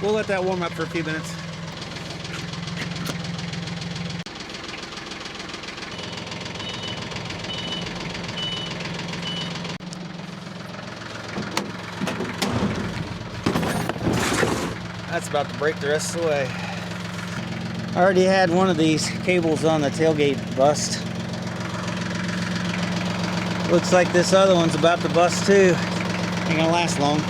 we'll let that warm up for a few minutes. That's about to break the rest of the way. I already had one of these cables on the tailgate bust. Looks like this other one's about to bust too. Ain't gonna last long.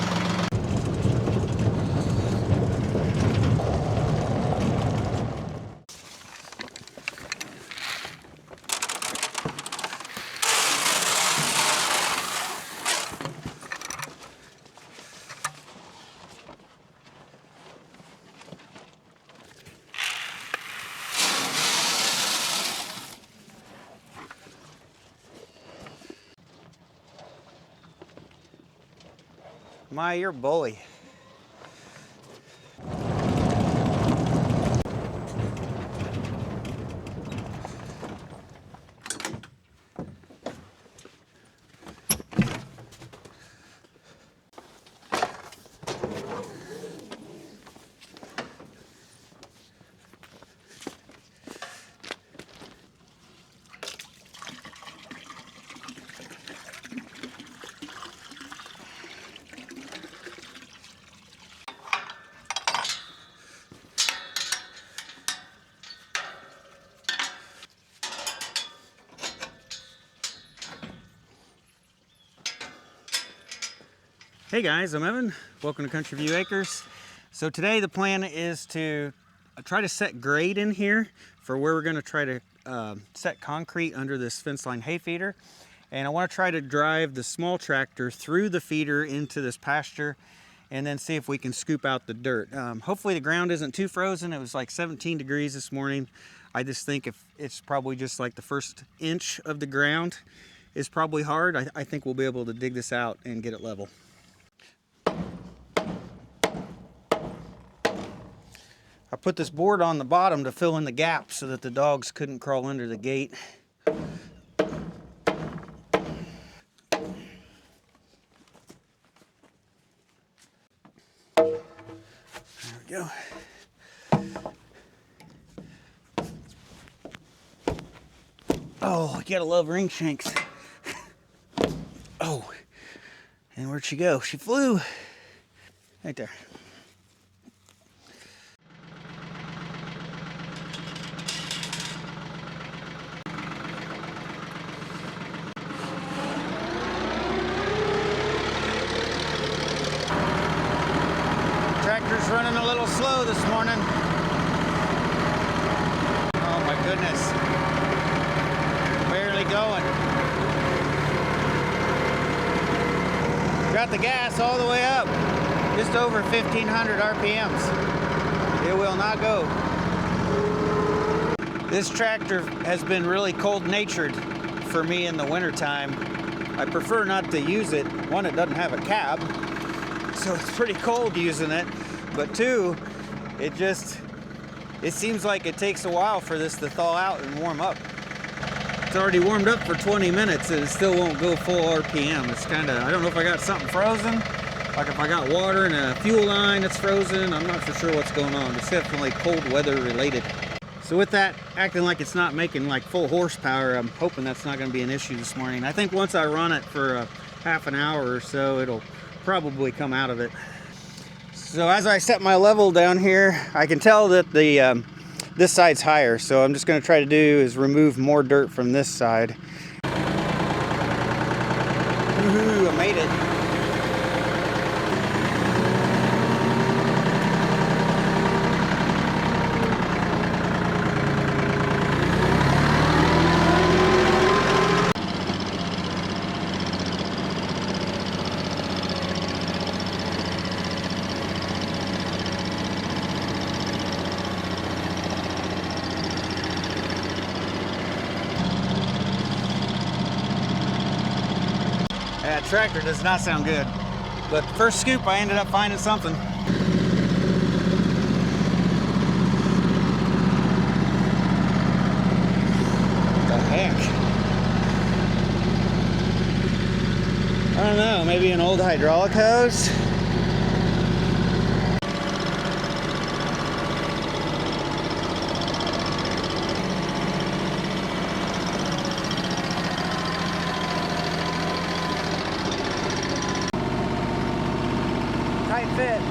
My, you're a bully. Hey guys, I'm Evan. Welcome to Country View Acres. So today the plan is to try to set grade in here for where we're going to try to set concrete under this fence line hay feeder. And I want to try to drive the small tractor through the feeder into this pasture and then see if we can scoop out the dirt. Hopefully the ground isn't too frozen. It was like 17 degrees this morning. I just think if it's probably just like the first inch of the ground is probably hard. I think we'll be able to dig this out and get it level. I put this board on the bottom to fill in the gap so that the dogs couldn't crawl under the gate. There we go. Oh, you gotta love ring shanks. Oh, and where'd she go? She flew. Right there. Tractor's running a little slow this morning. Oh my goodness. Barely going. Got the gas all the way up. Just over 1,500 RPMs. It will not go. This tractor has been really cold-natured for me in the wintertime. I prefer not to use it. One, it doesn't have a cab, so it's pretty cold using it. But two, it seems like it takes a while for this to thaw out and warm up. It's already warmed up for 20 minutes and it still won't go full RPM. It's kind of, I don't know if I got something frozen, like if I got water in a fuel line that's frozen. I'm not for sure what's going on. It's definitely cold weather related. So with that acting like it's not making like full horsepower, I'm hoping that's not going to be an issue this morning. I think once I run it for half an hour or so, it'll probably come out of it. So as I set my level down here, I can tell that the this side's higher. So I'm just going to try to do is remove more dirt from this side. Woohoo, I made it. That tractor does not sound good. But the first scoop, I ended up finding something. What the heck? I don't know, maybe an old hydraulic hose? fit.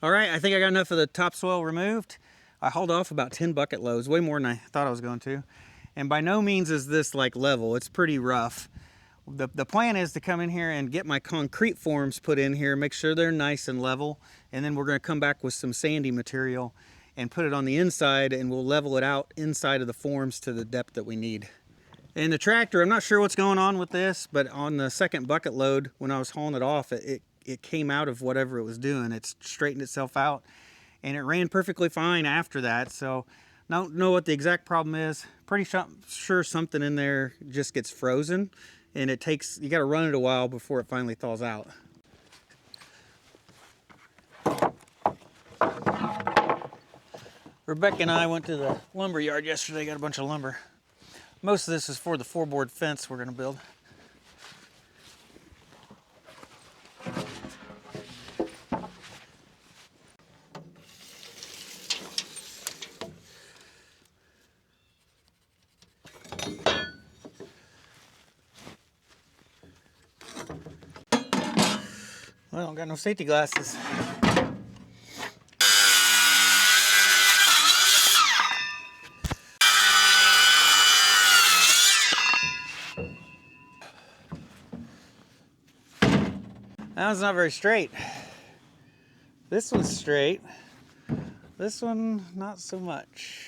All right, I think I got enough of the topsoil removed. I hauled off about 10 bucket loads, way more than I thought I was going to. And by no means is this like level, it's pretty rough. The plan is to come in here and get my concrete forms put in here, make sure they're nice and level, and then we're gonna come back with some sandy material and put it on the inside, and we'll level it out inside of the forms to the depth that we need. And the tractor, I'm not sure what's going on with this, but on the second bucket load, when I was hauling it off, it came out of whatever it was doing. It straightened itself out, and it ran perfectly fine after that. So I don't know what the exact problem is. Pretty sure something in there just gets frozen, and you got to run it a while before it finally thaws out. Rebecca and I went to the lumber yard yesterday, got a bunch of lumber. Most of this is for the 4-board fence we're going to build. Well, I don't got no safety glasses. That one's not very straight. This one's straight. This one, not so much.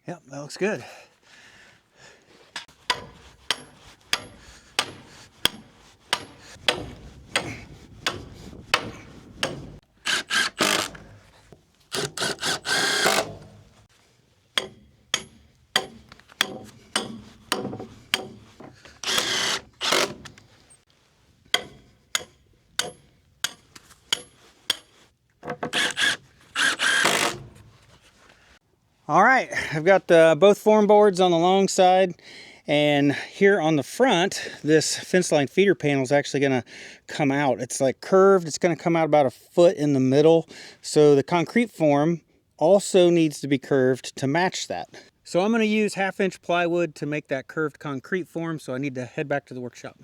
Yep, that looks good. All right, I've got both form boards on the long side, and here on the front, this fence line feeder panel is actually going to come out. It's like curved. It's going to come out about a foot in the middle. So the concrete form also needs to be curved to match that. So I'm going to use 1/2 inch plywood to make that curved concrete form, so I need to head back to the workshop.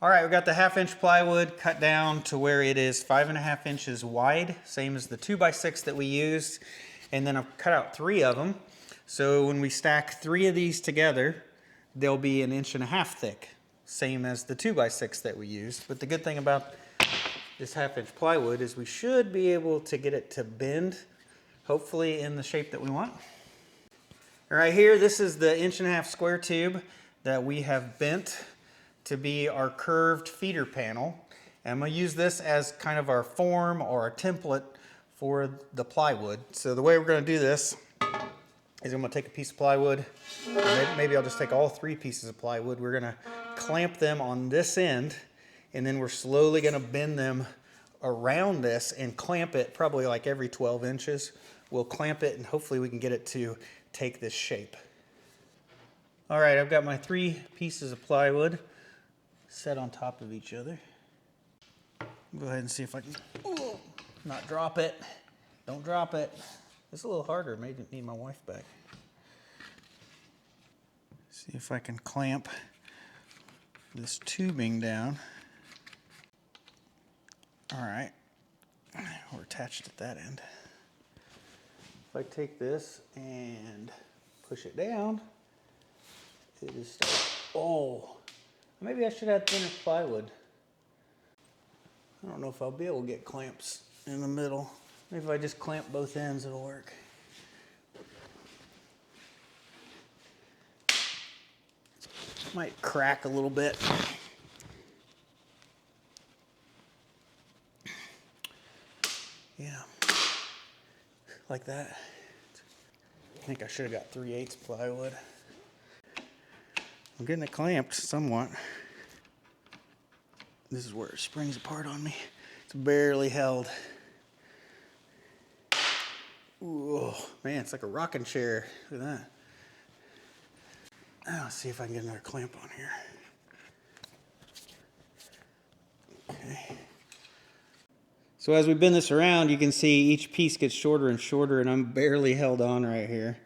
All right, we got the 1/2 inch plywood cut down to where it is 5.5 inches wide, same as the 2x6 that we used. And then I've cut out 3 of them. So when we stack 3 of these together, they'll be 1.5 inches thick, same as the 2x6 that we used. But the good thing about this 1/2 inch plywood is we should be able to get it to bend, hopefully in the shape that we want. All right, here, this is the 1.5 inch square tube that we have bent to be our curved feeder panel. And I'm going to use this as kind of our form or a template for the plywood. So the way we're going to do this is I'm going to take a piece of plywood, maybe I'll just take all 3 pieces of plywood. We're going to clamp them on this end, and then we're slowly going to bend them around this and clamp it probably like every 12 inches. We'll clamp it and hopefully we can get it to take this shape. All right, I've got my 3 pieces of plywood set on top of each other. Go ahead and see if I can not drop it. Don't drop it. It's a little harder. Maybe need my wife back. See if I can clamp this tubing down. All right, we're attached at that end. If I take this and push it down, it is, oh, maybe I should have thinner plywood. I don't know if I'll be able to get clamps in the middle. Maybe if I just clamp both ends, it'll work. Might crack a little bit. Yeah, like that. I think I should have got 3/8 plywood. I'm getting it clamped somewhat. This is where it springs apart on me. It's barely held. Ooh, man, it's like a rocking chair. Look at that. Now, let's see if I can get another clamp on here. Okay. So as we bend this around, you can see each piece gets shorter and shorter, and I'm barely held on right here.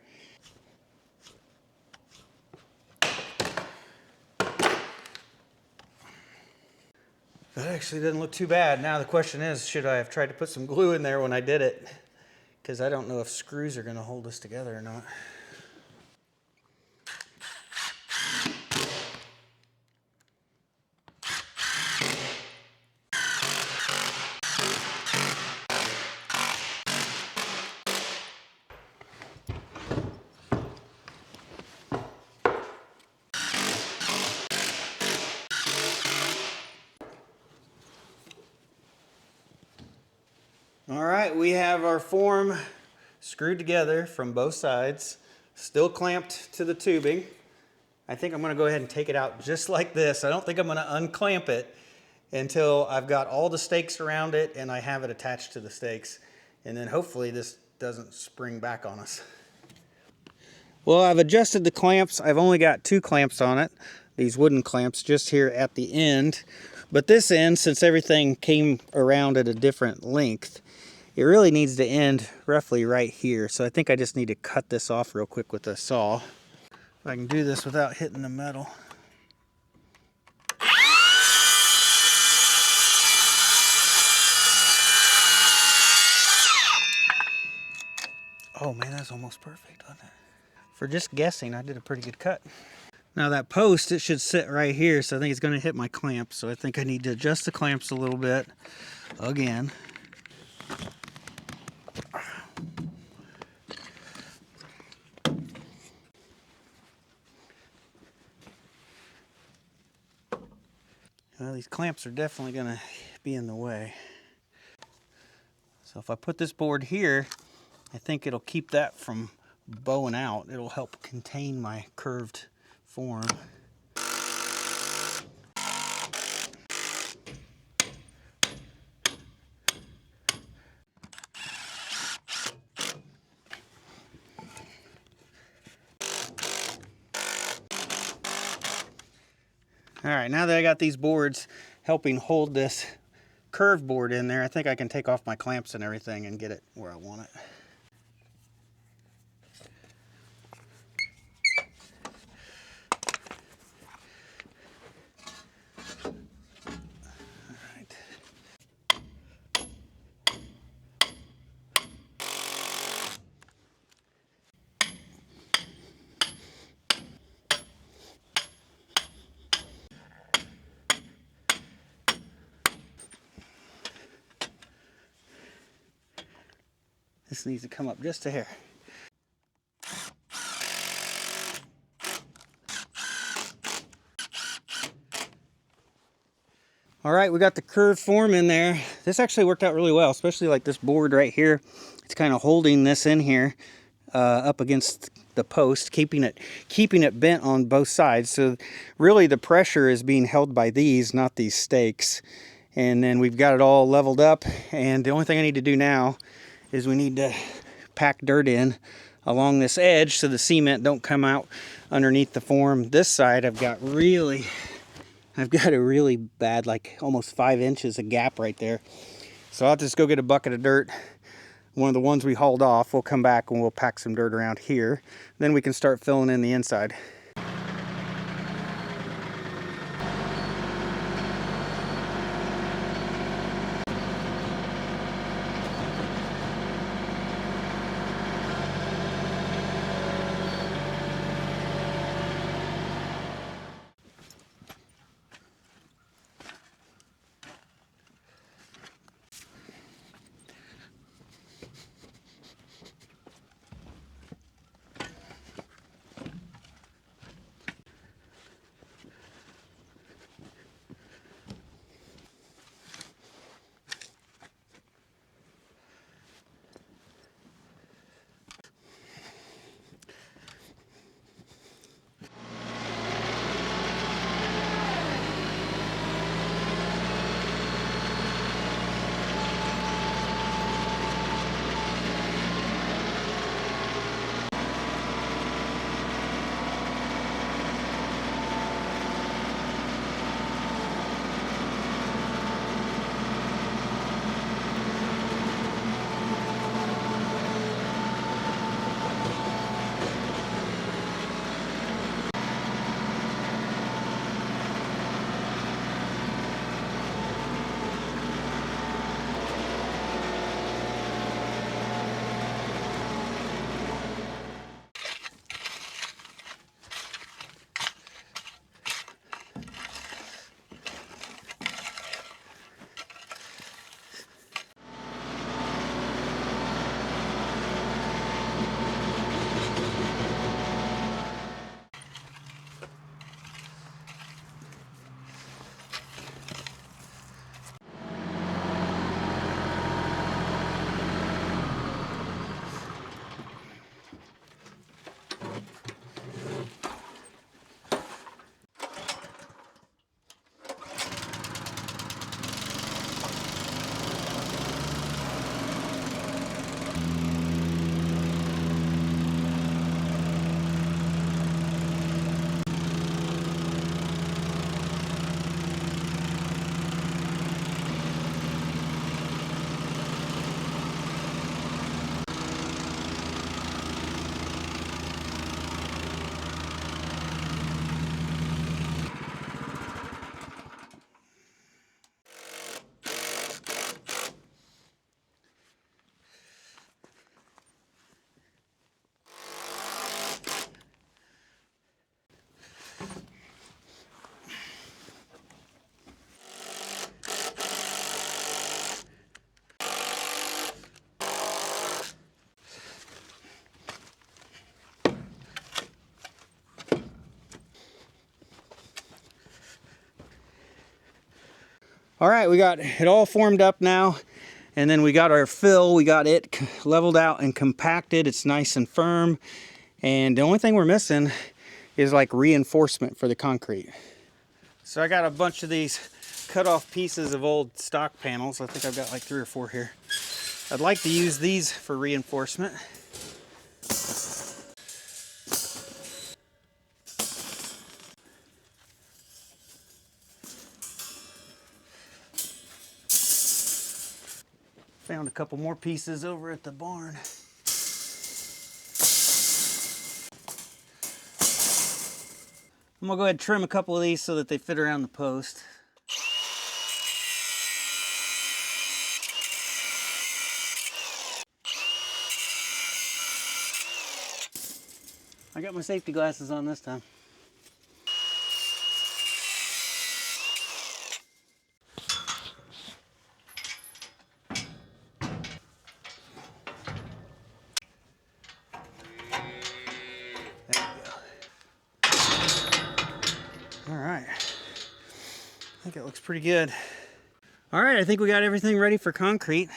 That actually doesn't look too bad. Now the question is, should I have tried to put some glue in there when I did it? Because I don't know if screws are going to hold this together or not. All right, we have our form screwed together from both sides, still clamped to the tubing. I think I'm going to go ahead and take it out just like this. I don't think I'm going to unclamp it until I've got all the stakes around it and I have it attached to the stakes. And then hopefully this doesn't spring back on us. Well, I've adjusted the clamps. I've only got 2 clamps on it, these wooden clamps just here at the end. But this end, since everything came around at a different length, it really needs to end roughly right here. So I think I just need to cut this off real quick with a saw. If I can do this without hitting the metal. Oh man, that's almost perfect, wasn't it? For just guessing, I did a pretty good cut. Now that post, it should sit right here, so I think it's going to hit my clamp. So I think I need to adjust the clamps a little bit again. Well, these clamps are definitely going to be in the way. So if I put this board here, I think it'll keep that from bowing out. It'll help contain my curved form. All right, now that I got these boards helping hold this curved board in there, I think I can take off my clamps and everything and get it where I want it. This needs to come up just a hair. All right, we got the curved form in there. This actually worked out really well, especially like this board right here. It's kind of holding this in here up against the post, keeping it bent on both sides. So really the pressure is being held by these, not these stakes. And then we've got it all leveled up. And the only thing I need to do now is we need to pack dirt in along this edge so the cement don't come out underneath the form. This side I've got a really bad, like almost 5 inches of gap right there. So I'll just go get a bucket of dirt, one of the ones we hauled off. We'll come back and we'll pack some dirt around here. Then we can start filling in the inside. All right, we got it all formed up now. And then we got our fill, we got it leveled out and compacted. It's nice and firm. And the only thing we're missing is like reinforcement for the concrete. So I got a bunch of these cut off pieces of old stock panels. I think I've got like 3 or 4 here. I'd like to use these for reinforcement. Found a couple more pieces over at the barn. I'm gonna go ahead and trim a couple of these so that they fit around the post. I got my safety glasses on this time. All right, I think it looks pretty good. All right, I think we got everything ready for concrete.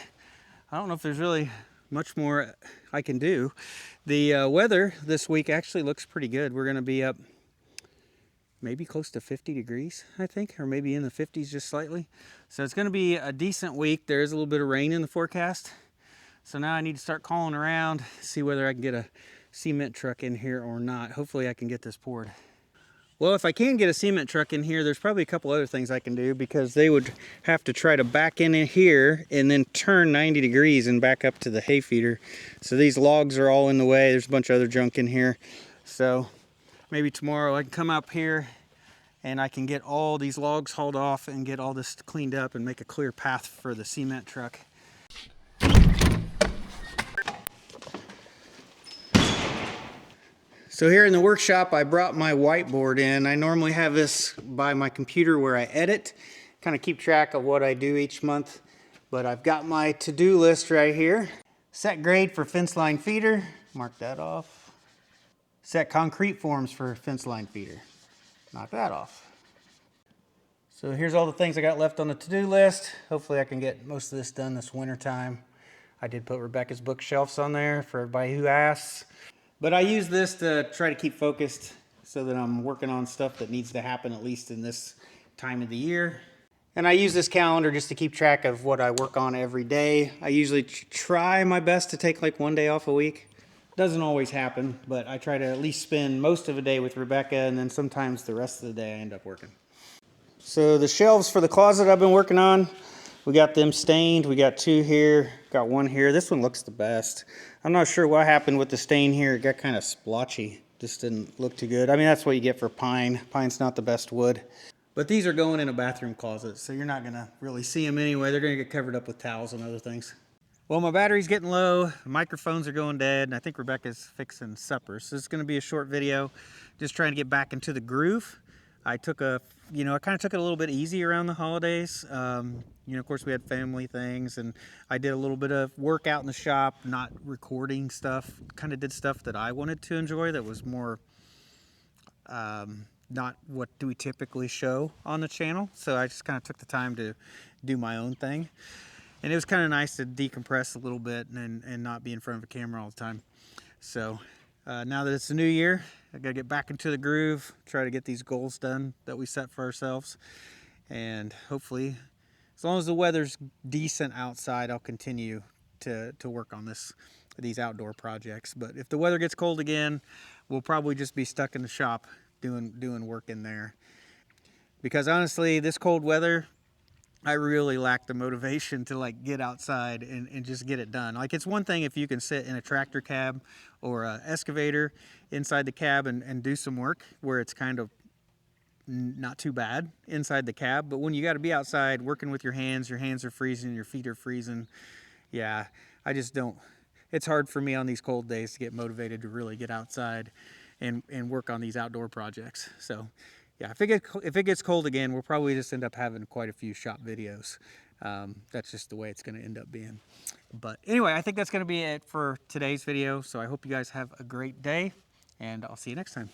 I don't know if there's really much more I can do. The weather this week actually looks pretty good. We're gonna be up maybe close to 50 degrees, I think, or maybe in the 50s just slightly. So it's gonna be a decent week. There is a little bit of rain in the forecast. So now I need to start calling around, see whether I can get a cement truck in here or not. Hopefully I can get this poured. Well, if I can get a cement truck in here, there's probably a couple other things I can do, because they would have to try to back in here and then turn 90 degrees and back up to the hay feeder. So these logs are all in the way. There's a bunch of other junk in here. So maybe tomorrow I can come up here and I can get all these logs hauled off and get all this cleaned up and make a clear path for the cement truck. So here in the workshop, I brought my whiteboard in. I normally have this by my computer where I edit, kind of keep track of what I do each month. But I've got my to-do list right here. Set grade for fence line feeder, mark that off. Set concrete forms for fence line feeder, knock that off. So here's all the things I got left on the to-do list. Hopefully I can get most of this done this winter time. I did put Rebecca's bookshelves on there for everybody who asks. But I use this to try to keep focused so that I'm working on stuff that needs to happen at least in this time of the year. And I use this calendar just to keep track of what I work on every day. I usually try my best to take like 1 day off a week. Doesn't always happen, but I try to at least spend most of a day with Rebecca, and then sometimes the rest of the day I end up working. So the shelves for the closet I've been working on, we got them stained. We got 2 here, got 1 here. This one looks the best. I'm not sure what happened with the stain here. It got kind of splotchy. Just didn't look too good. I mean, that's what you get for pine. Pine's not the best wood. But these are going in a bathroom closet, so you're not gonna really see them anyway. They're gonna get covered up with towels and other things. Well, my battery's getting low. The microphones are going dead, and I think Rebecca's fixing supper. So it's gonna be a short video, just trying to get back into the groove. I took I kind of took it a little bit easy around the holidays. Of course we had family things, and I did a little bit of work out in the shop, not recording stuff, kind of did stuff that I wanted to enjoy that was more, not what do we typically show on the channel. So I just kind of took the time to do my own thing. And it was kind of nice to decompress a little bit and not be in front of a camera all the time. So now that it's a new year, I gotta get back into the groove, try to get these goals done that we set for ourselves. And hopefully, as long as the weather's decent outside, I'll continue to work on these outdoor projects. But if the weather gets cold again, we'll probably just be stuck in the shop doing work in there. Because honestly, this cold weather, I really lack the motivation to like get outside and just get it done. Like, it's one thing if you can sit in a tractor cab or an excavator inside the cab and do some work where it's kind of not too bad inside the cab. But when you got to be outside working with your hands are freezing, your feet are freezing. Yeah, I just don't. It's hard for me on these cold days to get motivated to really get outside and work on these outdoor projects. So yeah, if it gets cold again, we'll probably just end up having quite a few shop videos. That's just the way it's going to end up being. But anyway, I think that's going to be it for today's video. So I hope you guys have a great day, and I'll see you next time.